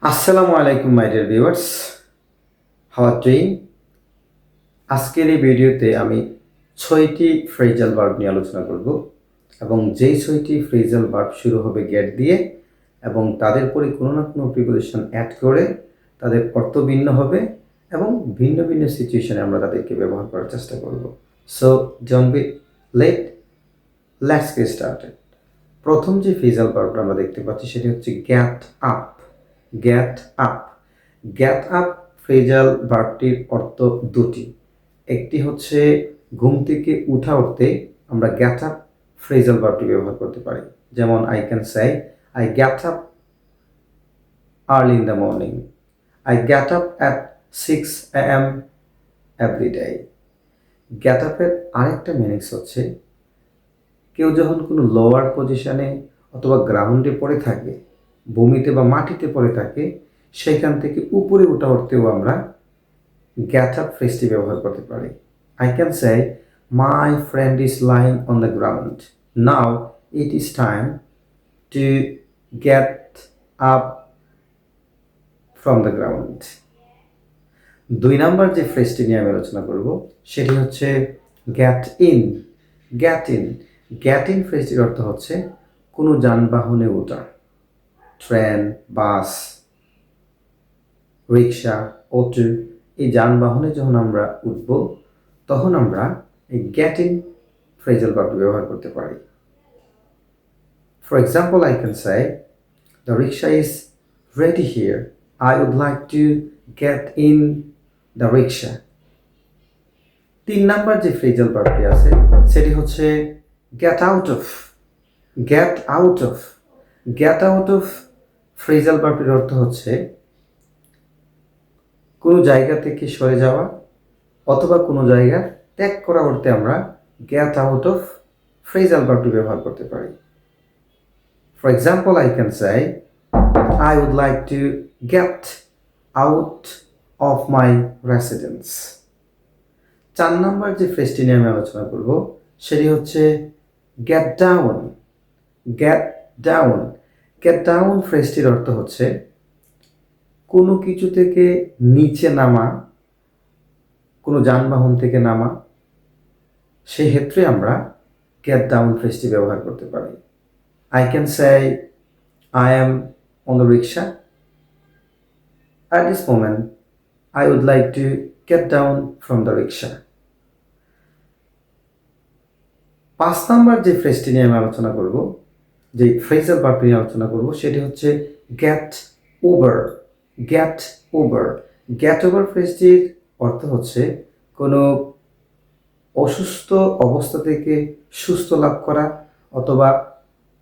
আসসালামু আলাইকুম my dear viewers, how are doing. আজকের এই ভিডিওতে আমি 6টি ফ্রেজাল ভার্ব নিয়ে আলোচনা করব এবং যেই 6টি ফ্রেজাল ভার্ব শুরু হবে গেট দিয়ে এবং তাদের পরে কোনো না কোনো প্রিপোজিশন অ্যাড করে তাদের অর্থ ভিন্ন হবে এবং ভিন্ন ভিন্ন সিচুয়েশনে আমরা তাদেরকে ব্যবহার করার চেষ্টা করব। So don't be late, let's get started. প্রথম যে ফ্রেজাল ভার্বটা আমরা দেখতে পাচ্ছি সেটি হচ্ছে get up. Get up. Get up phrasal ভার্বটির অর্থ দুটি। একটি হচ্ছে ঘুম থেকে উঠা উঠতে আমরা গেট আপ ফ্রেজাল ভার্বটি ব্যবহার করতে পারি। যেমন I can say I get up early in the morning, I get up at 6 AM every day. Get আপের আরেকটা মিনিংস হচ্ছে কেউ যখন কোনো লোয়ার পজিশনে অথবা গ্রাউন্ডে পড়ে থাকে, ভূমিতে বা মাটিতে পড়ে থাকে, সেখান থেকে উপরে ওঠা উঠতেও আমরা গেট আপ ফ্রেজটি ব্যবহার করতে পারি। I can say my friend is lying on the ground, now it is time to get up from the ground. 2 নম্বর যে ফ্রেজটি নিয়ে আমি আলোচনা করব সেটি হচ্ছে get in. Get in. Get in ফ্রেজটির অর্থ হচ্ছে কোনো যানবাহনে ওঠা, ট্রেন, বাস, রিক্সা, অটো, এই যানবাহনে যখন আমরা উঠব তখন আমরা এই গেট ইন ফ্রেজাল ভার্বটি ব্যবহার করতে পারি। For example, I can say the rickshaw is ready here, I would like to get in the rickshaw. 3 number যে ফ্রেজাল ভার্বটি আছে সেটি হচ্ছে get out of. Get out of. Get out of phrasal ভার্বটির অর্থ হচ্ছে কোনো জায়গা থেকে সরে যাওয়া অথবা কোনো জায়গা ত্যাগ করা অর্থে আমরা গেট আউট অফ ফ্রেজাল ভার্বটি ব্যবহার করতে পারি। For example, I can say I would like to get out of my residence. 4 number যে ফ্রেজটি নিয়ে আমি আলোচনা করব সেটি হচ্ছে get down. Get down. Get down ফ্রেজটির অর্থ হচ্ছে কোনো কিছু থেকে নিচে নামা, কোনো যানবাহন থেকে নামা, সেই ক্ষেত্রে আমরা গেট ডাউন ফ্রেজটি ব্যবহার করতে পারি। I can say I am on the rickshaw, at this moment I would like to get down from the rickshaw. 5 number যে ফ্রেজটি নিয়ে আমি আলোচনা করব, যে ফ্রেজাল ভার্বটি নিয়ে আলোচনা করব সেটি হচ্ছে get over. Get over. Get over ফ্রেজটির অর্থ হচ্ছে কোনো অসুস্থ অবস্থা থেকে সুস্থ লাভ করা অথবা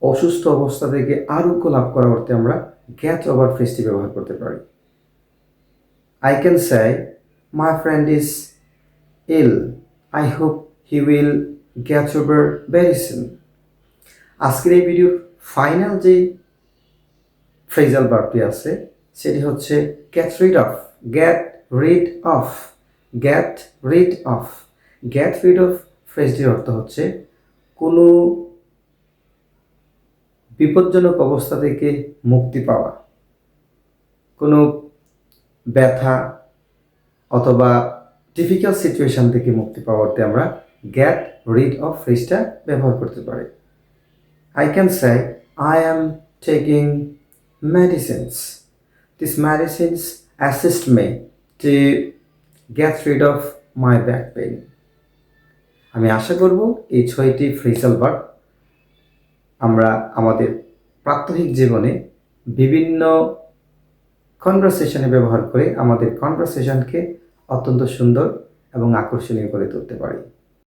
অসুস্থ অবস্থা থেকে আরোগ্য লাভ করা অর্থে আমরা গেট ওভার ফ্রেজটি ব্যবহার করতে পারি। I can say my friend is ill, I hope he will get over very soon. আজকের এই ভিডিওর ফাইনাল যে ফ্রেজাল ভার্বটি আছে সেটি হচ্ছে get rid of. Get rid of. Get rid of. Get rid of ফ্রেজটির অর্থ হচ্ছে কোনো বিপজ্জনক অবস্থা থেকে মুক্তি পাওয়া, কোনো ব্যথা অথবা ডিফিকাল্ট সিচুয়েশন থেকে মুক্তি পাওয়াতে আমরা গেট রিড অফ ফ্রেজটা ব্যবহার করতে পারি। I can say I am taking medicines. These medicines assist me to get rid of my back pain. আমি আশা করব এই 6টি ফ্রেজাল ভার্ব আমরা আমাদের প্রাত্যহিক জীবনে বিভিন্ন কনভারসেশনে ব্যবহার করে আমাদের কনভারসেশনকে অত্যন্ত সুন্দর এবং আকর্ষণীয় করে তুলতে পারি।